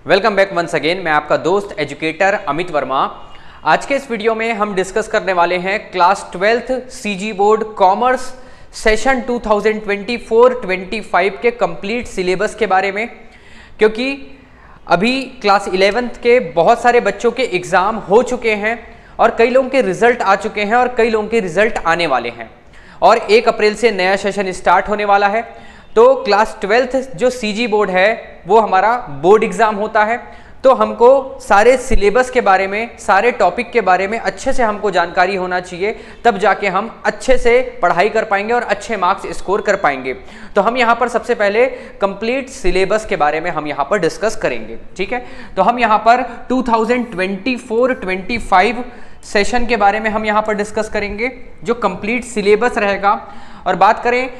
Welcome back once again. मैं आपका दोस्त एजुकेटर अमित वर्मा। आज के इस वीडियो में हम डिस्कस करने वाले हैं class 12th CG board commerce session 2024-25 के कंप्लीट सिलेबस के बारे में, क्योंकि अभी क्लास 11th के बहुत सारे बच्चों के एग्ज़ाम हो चुके हैं और कई लोगों के रिजल्ट आ चुके हैं और कई लोगों के रिजल्ट आने वाले हैं और 1 अप्रैल से नया सेशन स्टार्ट होने वाला है। तो क्लास 12th जो सीजी बोर्ड है वो हमारा बोर्ड एग्जाम होता है, तो हमको सारे सिलेबस के बारे में, सारे टॉपिक के बारे में अच्छे से हमको जानकारी होना चाहिए, तब जाके हम अच्छे से पढ़ाई कर पाएंगे और अच्छे मार्क्स स्कोर कर पाएंगे। तो हम यहाँ पर सबसे पहले कंप्लीट सिलेबस के बारे में हम यहाँ पर डिस्कस करेंगे। ठीक है, तो हम यहाँ पर 2024-25 सेशन के बारे में हम यहाँ पर डिस्कस करेंगे, जो कंप्लीट सिलेबस रहेगा। और बात करें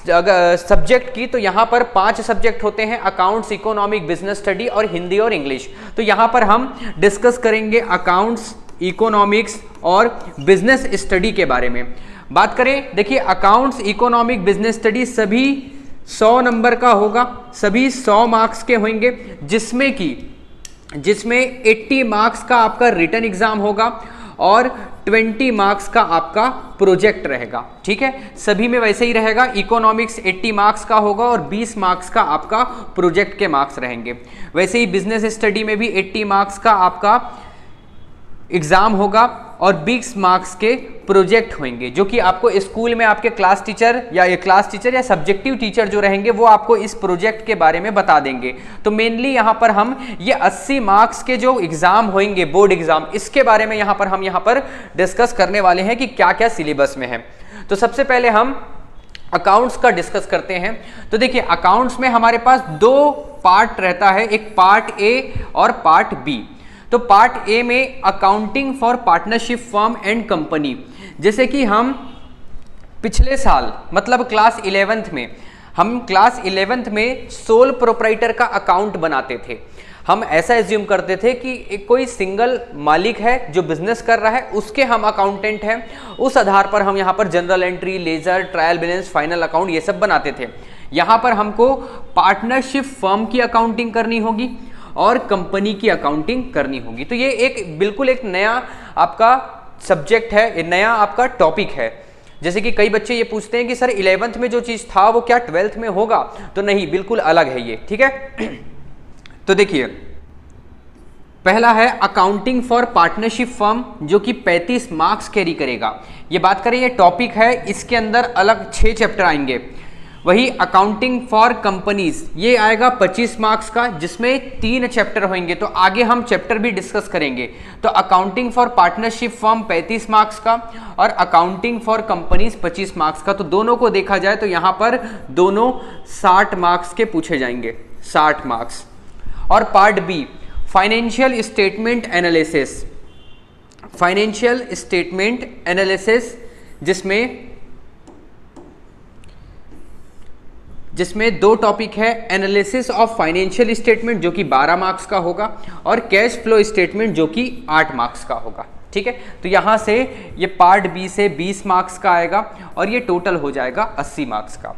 अगर सब्जेक्ट की, तो यहाँ पर 5 सब्जेक्ट होते हैं: अकाउंट्स, इकोनॉमिक, बिजनेस स्टडी और हिंदी और इंग्लिश। तो यहाँ पर हम डिस्कस करेंगे अकाउंट्स, इकोनॉमिक्स और बिजनेस स्टडी के बारे में। बात करें, देखिए अकाउंट्स, इकोनॉमिक, बिजनेस स्टडी सभी 100 नंबर का होगा, सभी 100 मार्क्स के होंगे, जिसमें 80 मार्क्स का आपका रिटन एग्जाम होगा और 20 मार्क्स का आपका प्रोजेक्ट रहेगा। ठीक है, सभी में वैसे ही रहेगा। इकोनॉमिक्स 80 मार्क्स का होगा और 20 मार्क्स का आपका प्रोजेक्ट के मार्क्स रहेंगे। वैसे ही बिजनेस स्टडी में भी 80 मार्क्स का आपका एग्जाम होगा और 20 मार्क्स के प्रोजेक्ट होंगे, जो कि आपको स्कूल में आपके क्लास टीचर या सब्जेक्टिव टीचर जो रहेंगे वो आपको इस प्रोजेक्ट के बारे में बता देंगे। तो मेनली यहाँ पर हम ये 80 मार्क्स के जो एग्जाम होंगे, बोर्ड एग्जाम, इसके बारे में हम यहाँ पर डिस्कस करने वाले हैं कि क्या क्या सिलेबस में है। तो सबसे पहले हम अकाउंट्स का डिस्कस करते हैं। तो देखिए अकाउंट्स में हमारे पास 2 पार्ट रहता है, एक पार्ट ए और पार्ट बी। तो पार्ट ए में accounting for partnership firm and company, जैसे कि हम पिछले साल मतलब क्लास 11th में सोल प्रोप्राइटर का अकाउंट बनाते थे। हम ऐसा एज्यूम करते थे कि एक कोई सिंगल मालिक है जो बिजनेस कर रहा है, उसके हम अकाउंटेंट हैं। उस आधार पर हम यहाँ पर general entry, ledger, trial balance, final account ये सब बनाते थे। यहाँ पर हमको पार्टनरशिप फर्म की अकाउंटिंग करनी होगी और कंपनी की अकाउंटिंग करनी होगी। तो ये बिल्कुल एक नया आपका सब्जेक्ट है, नया आपका टॉपिक है। जैसे कि कई बच्चे ये पूछते हैं कि सर 11th में जो चीज़ था वो क्या 12th में होगा? तो नहीं, बिल्कुल अलग है ये। ठीक है, तो देखिए पहला है अकाउंटिंग फॉर पार्टनरशिप फर्म, जो कि 35 मार्क्स कैरी करेगा। ये बात करें, ये टॉपिक है, इसके अंदर अलग 6 चैप्टर आएंगे। वही अकाउंटिंग फॉर कंपनीज, ये आएगा 25 मार्क्स का, जिसमें 3 चैप्टर होंगे। तो आगे हम चैप्टर भी डिस्कस करेंगे। तो accounting for partnership firm 35 marks का और अकाउंटिंग फॉर कंपनीज 25 मार्क्स का। तो दोनों को देखा जाए तो यहाँ पर दोनों 60 मार्क्स के पूछे जाएंगे, 60 मार्क्स। और part be financial statement analysis, जिसमें 2 टॉपिक है: एनालिसिस ऑफ फाइनेंशियल स्टेटमेंट जो कि 12 मार्क्स का होगा और कैश फ्लो स्टेटमेंट जो कि 8 मार्क्स का होगा। ठीक है, तो यहाँ से ये पार्ट बी से 20 मार्क्स का आएगा और ये टोटल हो जाएगा 80 मार्क्स का।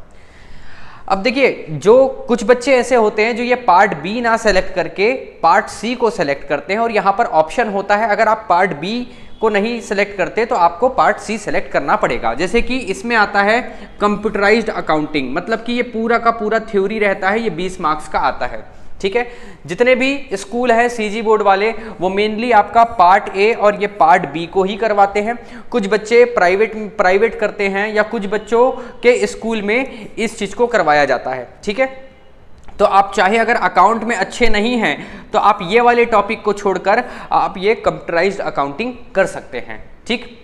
अब देखिए, जो कुछ बच्चे ऐसे होते हैं जो ये पार्ट बी ना सेलेक्ट करके पार्ट सी को सेलेक्ट करते हैं, और यहाँ पर ऑप्शन होता है, अगर आप पार्ट बी को नहीं सेलेक्ट करते तो आपको पार्ट सी सेलेक्ट करना पड़ेगा। जैसे कि इसमें आता है कंप्यूटराइज्ड अकाउंटिंग, मतलब कि ये पूरा का पूरा थ्योरी रहता है, ये 20 मार्क्स का आता है। ठीक है, जितने भी स्कूल है सीजी बोर्ड वाले वो मेनली आपका पार्ट ए और ये पार्ट बी को ही करवाते हैं। कुछ बच्चे प्राइवेट करते हैं या कुछ बच्चों के स्कूल में इस चीज़ को करवाया जाता है। ठीक है, तो आप चाहे अगर अकाउंट में अच्छे नहीं हैं तो आप ये वाले टॉपिक को छोड़कर आप ये कंप्यूटराइज्ड अकाउंटिंग कर सकते हैं। ठीक,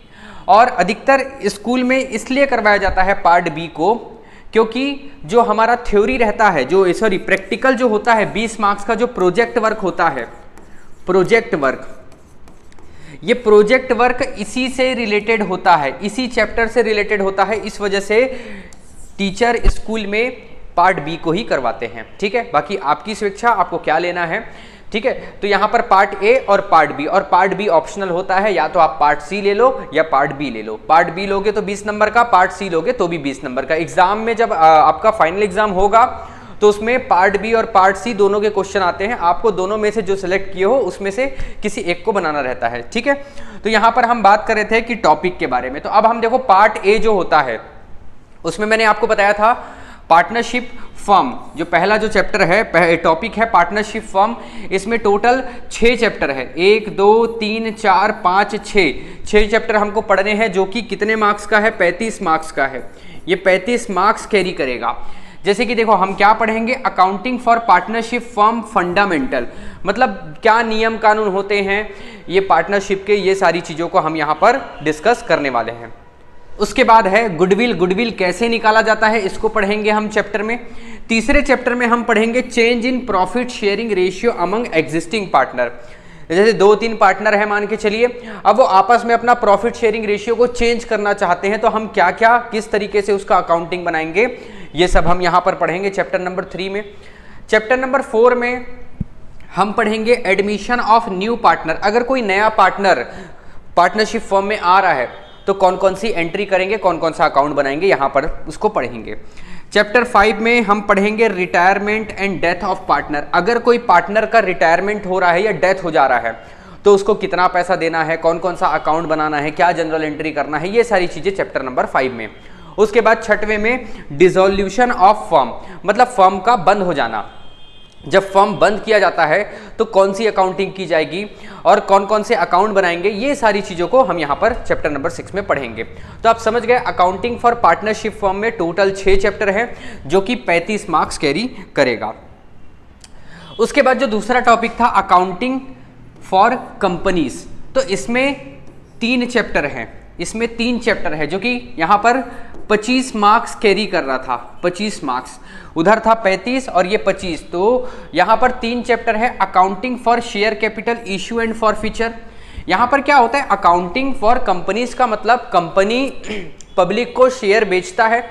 और अधिकतर स्कूल में इसलिए करवाया जाता है पार्ट बी को, क्योंकि जो हमारा थ्योरी रहता है, प्रैक्टिकल जो होता है 20 मार्क्स का, जो प्रोजेक्ट वर्क होता है, ये प्रोजेक्ट वर्क इसी से रिलेटेड होता है, इसी चैप्टर से रिलेटेड होता है। इस वजह से टीचर स्कूल में पार्ट बी को ही करवाते हैं। ठीक है, बाकी आपकी स्वेच्छा, आपको क्या लेना है। ठीक है, तो यहाँ पर पार्ट ए और पार्ट बी, और पार्ट बी ऑप्शनल होता है, या तो आप पार्ट सी ले लो या पार्ट बी ले लो। पार्ट बी लोगे तो 20 नंबर का, पार्ट सी लोगे तो भी 20 नंबर का। एग्जाम में जब आपका फाइनल एग्जाम होगा तो उसमें पार्ट बी और पार्ट सी दोनों के क्वेश्चन आते हैं, आपको दोनों में से जो सिलेक्ट किए हो उसमें से किसी एक को बनाना रहता है, ठीक है। तो यहाँ पर हम बात कर रहे थे कि टॉपिक के बारे में, तो अब हम देखो पार्ट ए जो होता है उसमें मैंने आपको बताया था पार्टनरशिप फर्म, जो पहला जो चैप्टर है टॉपिक है पार्टनरशिप फर्म, इसमें टोटल 6 चैप्टर है, 1 2 3 4 5 6 चैप्टर हमको पढ़ने हैं, जो कि कितने मार्क्स का है, 35 मार्क्स का है। ये 35 मार्क्स कैरी करेगा। जैसे कि देखो हम क्या पढ़ेंगे, accounting for partnership firm fundamental, मतलब क्या नियम कानून होते हैं ये पार्टनरशिप के, ये सारी चीज़ों को हम यहाँ पर डिस्कस करने वाले हैं। उसके बाद है गुडविल कैसे निकाला जाता है, इसको पढ़ेंगे हम चैप्टर में। तीसरे चैप्टर में हम पढ़ेंगे change in profit sharing ratio among existing partner. जैसे 2-3 पार्टनर है मान के चलिए, अब वो आपस में अपना प्रॉफिट शेयरिंग रेशियो को चेंज करना चाहते हैं, तो हम क्या क्या किस तरीके से उसका अकाउंटिंग बनाएंगे, ये सब हम यहाँ पर पढ़ेंगे चैप्टर नंबर 3 में। चैप्टर नंबर 4 में हम पढ़ेंगे एडमिशन ऑफ न्यू पार्टनर। अगर कोई नया पार्टनर पार्टनरशिप फर्म में आ रहा है तो कौन कौन सी एंट्री करेंगे, कौन कौन सा अकाउंट बनाएंगे, यहाँ पर उसको पढ़ेंगे। चैप्टर 5 में हम पढ़ेंगे retirement and death of partner. अगर कोई पार्टनर का रिटायरमेंट हो रहा है या डेथ हो जा रहा है तो उसको कितना पैसा देना है, कौन कौन सा अकाउंट बनाना है, क्या जनरल एंट्री करना है, ये सारी चीज़ें चैप्टर नंबर 5 में। उसके बाद 6वें में डिसोल्यूशन ऑफ फर्म, मतलब फर्म का बंद हो जाना। जब फर्म बंद किया जाता है तो कौन सी अकाउंटिंग की जाएगी और कौन कौन से अकाउंट बनाएंगे, ये सारी चीज़ों को हम यहाँ पर चैप्टर नंबर 6 में पढ़ेंगे। तो आप समझ गए अकाउंटिंग फॉर पार्टनरशिप फर्म में टोटल 6 चैप्टर है, जो कि 35 मार्क्स कैरी करेगा। उसके बाद जो दूसरा टॉपिक था अकाउंटिंग फॉर कंपनीज, तो इसमें 3 चैप्टर हैं, इसमें 3 चैप्टर है, जो कि यहाँ पर 25 मार्क्स कैरी कर रहा था। 25 मार्क्स, उधर था 35 और ये 25, तो यहाँ पर 3 चैप्टर है। Accounting for share capital issue and for feature. यहाँ पर क्या होता है, अकाउंटिंग फॉर कंपनीज का मतलब कंपनी पब्लिक को शेयर बेचता है,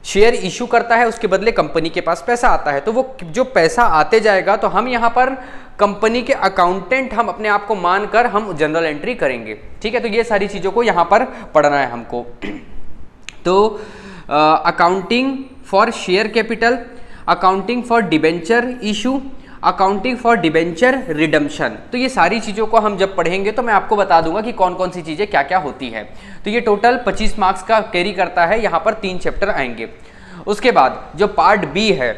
शेयर इशू करता है, उसके बदले कंपनी के पास पैसा आता है, तो वो जो पैसा आते जाएगा तो हम यहाँ पर कंपनी के अकाउंटेंट हम अपने आप को मानकर हम जनरल एंट्री करेंगे, ठीक है। तो ये सारी चीज़ों को यहाँ पर पढ़ना है हमको। तो accounting for share capital, accounting for debenture issue, accounting for debenture redemption, तो ये सारी चीज़ों को हम जब पढ़ेंगे तो मैं आपको बता दूंगा कि कौन कौन सी चीज़ें क्या क्या होती है। तो ये टोटल 25 मार्क्स का कैरी करता है, यहाँ पर 3 चैप्टर आएंगे। उसके बाद जो पार्ट बी है,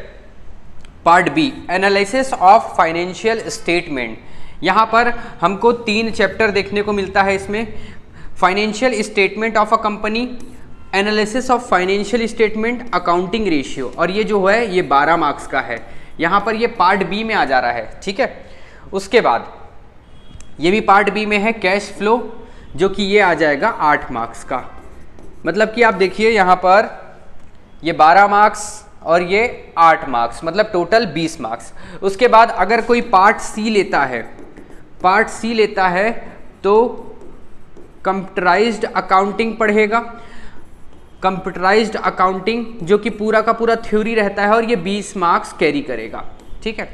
part B analysis of financial statement, यहाँ पर हमको 3 चैप्टर देखने को मिलता है। इसमें financial statement of a company, analysis of financial statement, accounting ratio, और ये जो है ये 12 मार्क्स का है, यहाँ पर ये पार्ट बी में आ जा रहा है, ठीक है। उसके बाद ये भी पार्ट बी में है कैश फ्लो, जो कि ये आ जाएगा 8 मार्क्स का। मतलब कि आप देखिए यहाँ पर ये 12 मार्क्स और ये 8 मार्क्स, मतलब टोटल 20 मार्क्स। उसके बाद अगर कोई पार्ट सी लेता है, पार्ट सी लेता है तो कंप्यूटराइज्ड अकाउंटिंग पढ़ेगा, कंप्यूटराइज्ड अकाउंटिंग जो कि पूरा का पूरा थ्योरी रहता है और ये 20 मार्क्स कैरी करेगा, ठीक है।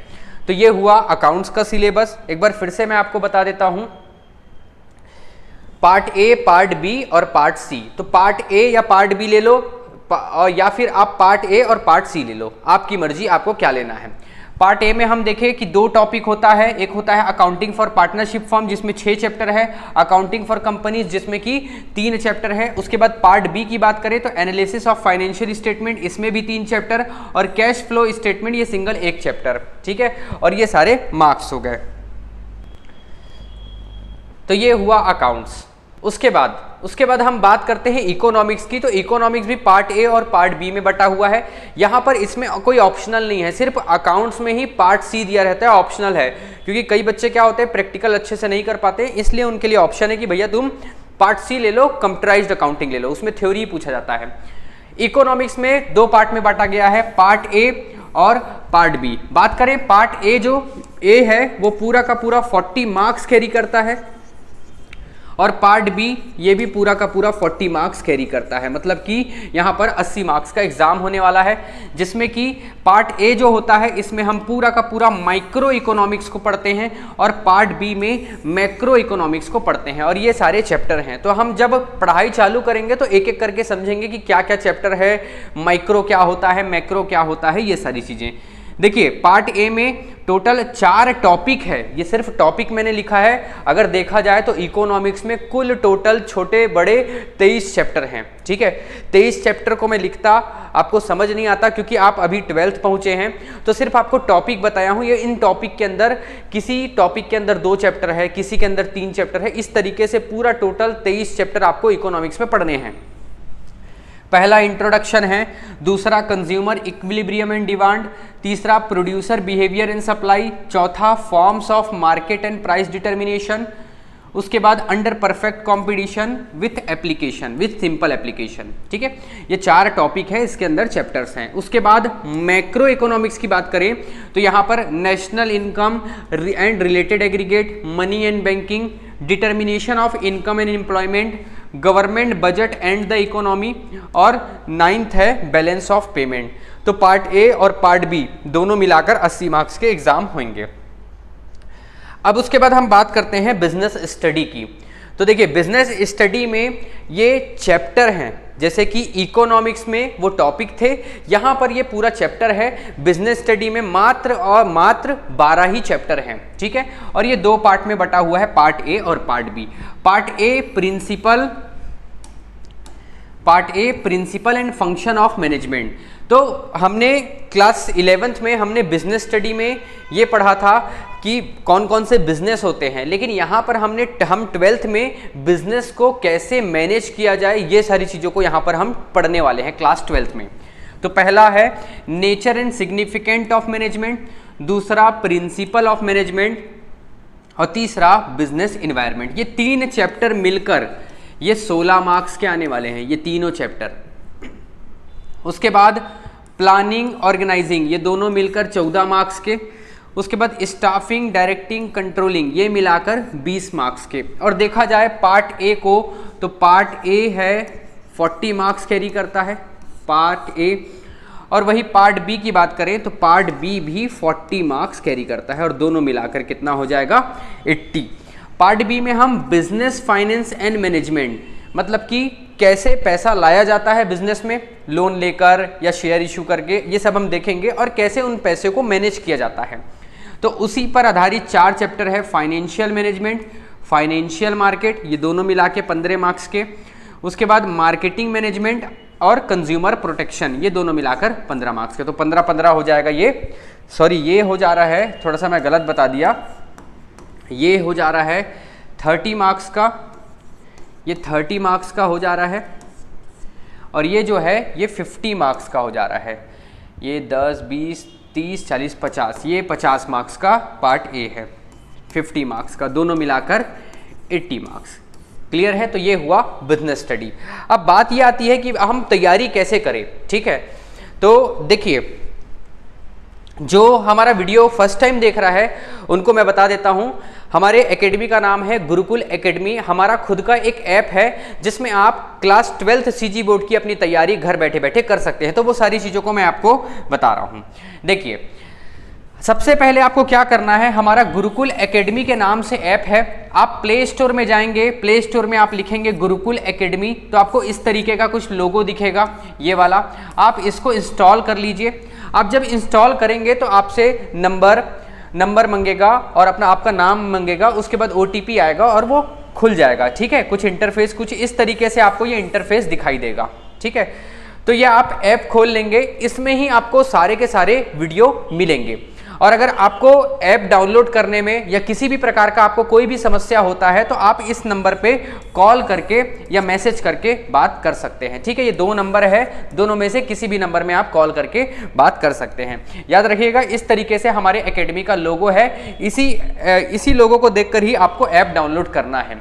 तो ये हुआ अकाउंट्स का सिलेबस। एक बार फिर से मैं आपको बता देता हूं, पार्ट ए, पार्ट बी और पार्ट सी। तो पार्ट ए या पार्ट बी ले लो और या फिर आप पार्ट ए और पार्ट सी ले लो, आपकी मर्जी आपको क्या लेना है। पार्ट ए में हम देखें कि 2 टॉपिक होता है, एक होता है अकाउंटिंग फॉर पार्टनरशिप फर्म जिसमें 6 चैप्टर है, अकाउंटिंग फॉर कंपनीज जिसमें कि 3 चैप्टर है। उसके बाद पार्ट बी की बात करें तो एनालिसिस ऑफ फाइनेंशियल स्टेटमेंट, इसमें भी 3 चैप्टर, और कैश फ्लो स्टेटमेंट ये सिंगल 1 चैप्टर, ठीक है। और ये सारे मार्क्स हो गए। तो ये हुआ अकाउंट्स। उसके बाद हम बात करते हैं इकोनॉमिक्स की। तो इकोनॉमिक्स भी पार्ट ए और पार्ट बी में बटा हुआ है। यहाँ पर इसमें कोई ऑप्शनल नहीं है, सिर्फ अकाउंट्स में ही पार्ट सी दिया रहता है, ऑप्शनल है, क्योंकि कई बच्चे क्या होते हैं प्रैक्टिकल अच्छे से नहीं कर पाते, इसलिए उनके लिए ऑप्शन है कि भैया तुम पार्ट सी ले लो, कंप्यूटराइज्ड अकाउंटिंग ले लो, उसमें थ्योरी पूछा जाता है। इकोनॉमिक्स में 2 पार्ट में बांटा गया है, पार्ट ए और पार्ट बी। बात करें पार्ट ए, जो ए है वो पूरा का पूरा 40 मार्क्स कैरी करता है, और पार्ट बी ये भी पूरा का पूरा 40 मार्क्स कैरी करता है, मतलब कि यहाँ पर 80 मार्क्स का एग्जाम होने वाला है, जिसमें कि पार्ट ए जो होता है इसमें हम पूरा का पूरा माइक्रो इकोनॉमिक्स को पढ़ते हैं और पार्ट बी में मैक्रो इकोनॉमिक्स को पढ़ते हैं, और ये सारे चैप्टर हैं। तो हम जब पढ़ाई चालू करेंगे तो एक एक करके समझेंगे कि क्या क्या चैप्टर है, माइक्रो क्या होता है, मैक्रो क्या होता है, ये सारी चीज़ें। देखिए पार्ट ए में टोटल 4 टॉपिक है, ये सिर्फ टॉपिक मैंने लिखा है। अगर देखा जाए तो इकोनॉमिक्स में कुल टोटल छोटे बड़े 23 चैप्टर हैं, ठीक है। 23 चैप्टर को मैं लिखता आपको समझ नहीं आता, क्योंकि आप अभी 12th पहुंचे हैं, तो सिर्फ आपको टॉपिक बताया हूं। ये इन टॉपिक के अंदर किसी टॉपिक के अंदर 2 चैप्टर है, किसी के अंदर 3 चैप्टर है, इस तरीके से पूरा टोटल 23 चैप्टर आपको इकोनॉमिक्स में पढ़ने हैं। पहला इंट्रोडक्शन है, दूसरा कंज्यूमर इक्विलिब्रियम एंड डिमांड, तीसरा प्रोड्यूसर बिहेवियर एंड सप्लाई, चौथा forms of market and price determination, उसके बाद under perfect competition with application, with simple application, ठीक है। ये 4 टॉपिक है, इसके अंदर चैप्टर्स हैं। उसके बाद मैक्रो इकोनॉमिक्स की बात करें तो यहाँ पर national income and related aggregate, money and banking, determination of income and employment, government budget and the economy, और 9th है बैलेंस ऑफ पेमेंट। तो पार्ट ए और पार्ट बी दोनों मिलाकर 80 मार्क्स के एग्जाम होंगे। अब उसके बाद हम बात करते हैं बिजनेस स्टडी की। तो देखिए बिजनेस स्टडी में ये चैप्टर हैं, जैसे कि इकोनॉमिक्स में वो टॉपिक थे, यहाँ पर ये पूरा चैप्टर है। बिजनेस स्टडी में मात्र 12 ही चैप्टर हैं, ठीक है। और ये 2 पार्ट में बटा हुआ है, पार्ट ए और part B. Part A principle and function of management. तो हमने क्लास 11th में हमने बिजनेस स्टडी में ये पढ़ा था कि कौन कौन से बिजनेस होते हैं, लेकिन यहाँ पर हम 12th में बिजनेस को कैसे मैनेज किया जाए, ये सारी चीज़ों को यहाँ पर हम पढ़ने वाले हैं क्लास 12th में। तो पहला है nature and significant of management, दूसरा प्रिंसिपल ऑफ मैनेजमेंट, और तीसरा बिजनेस इन्वायरमेंट। ये 3 चैप्टर मिलकर ये 16 मार्क्स के आने वाले हैं, ये तीनों चैप्टर। उसके बाद प्लानिंग ऑर्गेनाइजिंग, ये दोनों मिलकर 14 मार्क्स के। उसके बाद स्टाफिंग डायरेक्टिंग कंट्रोलिंग, ये मिलाकर 20 मार्क्स के। और देखा जाए पार्ट ए को, तो पार्ट ए है 40 मार्क्स कैरी करता है पार्ट ए, और वही पार्ट बी की बात करें तो पार्ट बी भी 40 मार्क्स कैरी करता है, और दोनों मिलाकर कितना हो जाएगा 80। पार्ट बी में हम बिजनेस फाइनेंस एंड मैनेजमेंट, मतलब कि कैसे पैसा लाया जाता है बिजनेस में, लोन लेकर या शेयर इशू करके, ये सब हम देखेंगे, और कैसे उन पैसे को मैनेज किया जाता है। तो उसी पर आधारित 4 चैप्टर है, फाइनेंशियल मैनेजमेंट, फाइनेंशियल मार्केट, ये दोनों मिला के 15 मार्क्स के। उसके बाद मार्केटिंग मैनेजमेंट और कंज्यूमर प्रोटेक्शन, ये दोनों मिलाकर 15 मार्क्स के। तो 15-15 हो जाएगा ये, सॉरी ये हो जा रहा है, थोड़ा सा मैं गलत बता दिया, ये हो जा रहा है 30 मार्क्स का, ये 30 मार्क्स का हो जा रहा है, और ये जो है ये 50 मार्क्स का हो जा रहा है। ये 10, 20, 30, 40, 50, ये 50 मार्क्स का पार्ट ए है, 50 मार्क्स का, दोनों मिलाकर 80 मार्क्स। क्लियर है? तो ये हुआ बिजनेस स्टडी। अब बात ये आती है कि हम तैयारी कैसे करें, ठीक है। तो देखिए जो हमारा वीडियो फर्स्ट टाइम देख रहा है उनको मैं बता देता हूं, हमारे एकेडमी का नाम है गुरुकुल एकेडमी। हमारा खुद का एक ऐप है जिसमें आप क्लास 12th सीजी बोर्ड की अपनी तैयारी घर बैठे बैठे कर सकते हैं। तो वो सारी चीज़ों को मैं आपको बता रहा हूं। देखिए सबसे पहले आपको क्या करना है, हमारा गुरुकुल एकेडमी के नाम से ऐप है। आप प्ले स्टोर में जाएंगे, प्ले स्टोर में आप लिखेंगे गुरुकुल एकेडमी, तो आपको इस तरीके का कुछ लोगो दिखेगा, ये वाला। आप इसको इंस्टॉल कर लीजिए। आप जब इंस्टॉल करेंगे तो आपसे नंबर मांगेगा और आपका नाम मांगेगा, उसके बाद OTP आएगा और वो खुल जाएगा, ठीक है। कुछ इंटरफेस कुछ इस तरीके से आपको ये इंटरफेस दिखाई देगा, ठीक है। तो ये आप ऐप खोल लेंगे, इसमें ही आपको सारे के सारे वीडियो मिलेंगे। और अगर आपको ऐप डाउनलोड करने में या किसी भी प्रकार का आपको कोई भी समस्या होता है तो आप इस नंबर पे कॉल करके या मैसेज करके बात कर सकते हैं, ठीक है। ये 2 नंबर है, दोनों में से किसी भी नंबर में आप कॉल करके बात कर सकते हैं। याद रखिएगा इस तरीके से हमारे एकेडमी का लोगो है, इसी लोगो को देखकर ही आपको ऐप डाउनलोड करना है।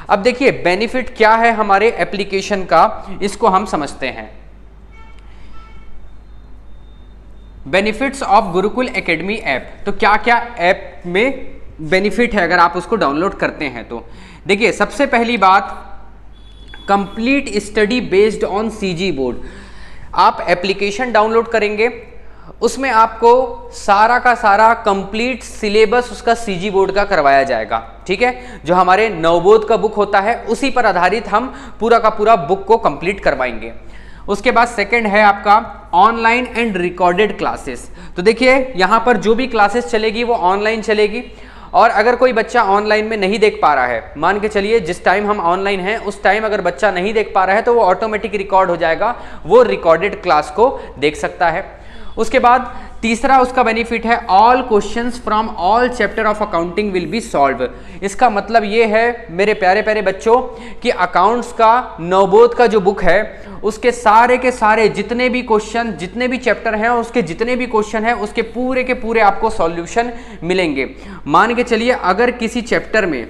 अब देखिए बेनिफिट क्या है हमारे एप्लीकेशन का, इसको हम समझते हैं। Benefits of Gurukul academy app. तो क्या क्या ऐप में बेनिफिट है अगर आप उसको डाउनलोड करते हैं तो। देखिए सबसे पहली बात, complete study based on CG board. आप एप्लीकेशन डाउनलोड करेंगे, उसमें आपको सारा का सारा कंप्लीट सिलेबस उसका सीजी बोर्ड का करवाया जाएगा, ठीक है। जो हमारे नवबोध का बुक होता है उसी पर आधारित हम पूरा का पूरा बुक को कंप्लीट करवाएंगे। उसके बाद सेकंड है आपका ऑनलाइन एंड रिकॉर्डेड क्लासेस। तो देखिए यहाँ पर जो भी क्लासेस चलेगी वो ऑनलाइन चलेगी, और अगर कोई बच्चा ऑनलाइन में नहीं देख पा रहा है, मान के चलिए जिस टाइम हम ऑनलाइन हैं उस टाइम अगर बच्चा नहीं देख पा रहा है तो वो ऑटोमेटिक रिकॉर्ड हो जाएगा, वो रिकॉर्डेड क्लास को देख सकता है। उसके बाद तीसरा उसका बेनिफिट है all questions from all chapter of accounting will be solve. इसका मतलब ये है मेरे प्यारे प्यारे बच्चों कि अकाउंट्स का नवबोध का जो बुक है उसके सारे के सारे जितने भी क्वेश्चन, जितने भी चैप्टर हैं, उसके जितने भी क्वेश्चन हैं, उसके पूरे के पूरे आपको सॉल्यूशन मिलेंगे। मान के चलिए अगर किसी चैप्टर में,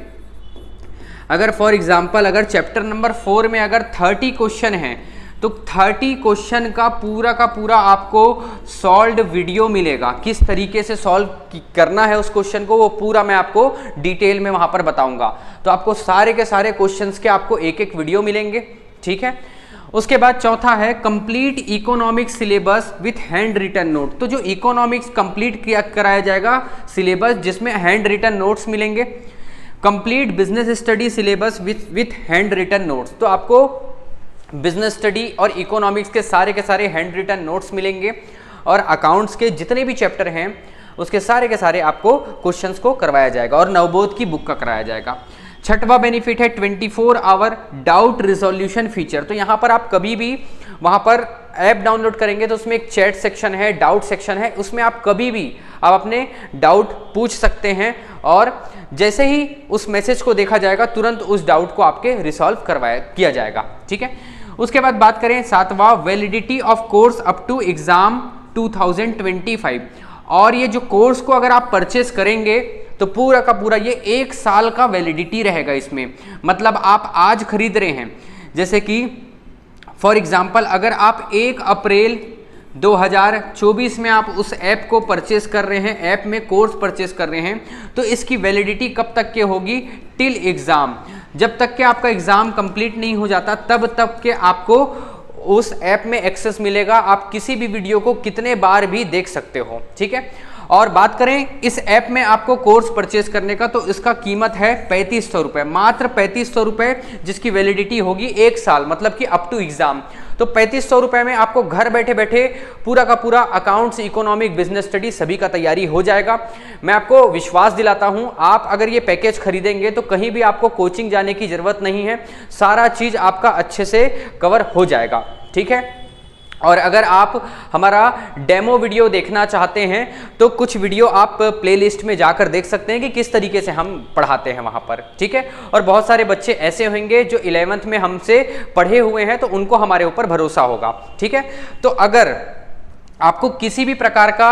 अगर फॉर एग्जांपल अगर चैप्टर नंबर 4 में अगर 30 क्वेश्चन हैं तो 30 क्वेश्चन का पूरा आपको सॉल्व्ड वीडियो मिलेगा। किस तरीके से सॉल्व करना है उस क्वेश्चन को वो पूरा मैं आपको डिटेल में वहां पर बताऊंगा। तो आपको सारे के सारे क्वेश्चंस के आपको एक एक वीडियो मिलेंगे, ठीक है। उसके बाद चौथा है complete economics syllabus with hand written note. तो जो इकोनॉमिक्स कंप्लीट कराया जाएगा सिलेबस जिसमें हैंड रिटन नोट्स मिलेंगे। Complete business study syllabus with hand written notes. तो आपको बिजनेस स्टडी और इकोनॉमिक्स के सारे हैंड रिटन नोट्स मिलेंगे, और अकाउंट्स के जितने भी चैप्टर हैं उसके सारे आपको क्वेश्चंस को करवाया जाएगा, और नवबोध की बुक का कराया जाएगा। छठवां बेनिफिट है 24 आवर डाउट रिजोल्यूशन फीचर। तो यहाँ पर आप कभी भी वहाँ पर ऐप डाउनलोड करेंगे तो उसमें एक चैट सेक्शन है, डाउट सेक्शन है, उसमें आप कभी भी आप अपने डाउट पूछ सकते हैं, और जैसे ही उस मैसेज को देखा जाएगा तुरंत उस डाउट को आपके रिसॉल्व किया जाएगा, ठीक है। उसके बाद बात करें सातवां, validity of course up to exam 2025। और ये जो कोर्स को अगर आप परचेस करेंगे तो पूरा का पूरा ये 1 साल का वैलिडिटी रहेगा इसमें। मतलब आप आज खरीद रहे हैं, जैसे कि फॉर एग्जांपल अगर आप 1 अप्रैल 2024 में आप उस ऐप को परचेस कर रहे हैं, ऐप में कोर्स परचेस कर रहे हैं, तो इसकी वैलिडिटी कब तक के होगी? Till exam. जब तक के आपका एग्जाम कंप्लीट नहीं हो जाता तब तक के आपको उस ऐप में एक्सेस मिलेगा। आप किसी भी वीडियो को कितने बार भी देख सकते हो, ठीक है। और बात करें इस ऐप में आपको कोर्स परचेस करने का, तो इसका कीमत है 3500 रुपये, मात्र 3500 रुपये, जिसकी वैलिडिटी होगी 1 साल, मतलब कि अप टू एग्जाम। तो 3500 रुपये में आपको घर बैठे बैठे पूरा का पूरा अकाउंट्स, इकोनॉमिक, बिजनेस स्टडी सभी का तैयारी हो जाएगा। मैं आपको विश्वास दिलाता हूं, आप अगर ये पैकेज खरीदेंगे तो कहीं भी आपको कोचिंग जाने की जरूरत नहीं है, सारा चीज आपका अच्छे से कवर हो जाएगा, ठीक है। और अगर आप हमारा डेमो वीडियो देखना चाहते हैं तो कुछ वीडियो आप प्लेलिस्ट में जाकर देख सकते हैं कि किस तरीके से हम पढ़ाते हैं वहां पर, ठीक है। और बहुत सारे बच्चे ऐसे होंगे जो 11th में हमसे पढ़े हुए हैं तो उनको हमारे ऊपर भरोसा होगा, ठीक है। तो अगर आपको किसी भी प्रकार का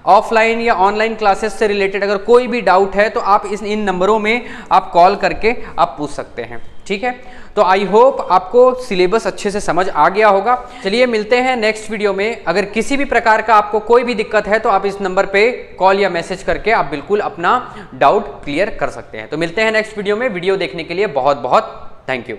ऑफलाइन या ऑनलाइन क्लासेस से रिलेटेड अगर कोई भी डाउट है तो आप इन नंबरों में आप कॉल करके आप पूछ सकते हैं, ठीक है। तो आई होप आपको सिलेबस अच्छे से समझ आ गया होगा। चलिए मिलते हैं नेक्स्ट वीडियो में। अगर किसी भी प्रकार का आपको कोई भी दिक्कत है तो आप इस नंबर पे कॉल या मैसेज करके आप बिल्कुल अपना डाउट क्लियर कर सकते हैं। तो मिलते हैं नेक्स्ट वीडियो में। वीडियो देखने के लिए बहुत बहुत थैंक यू।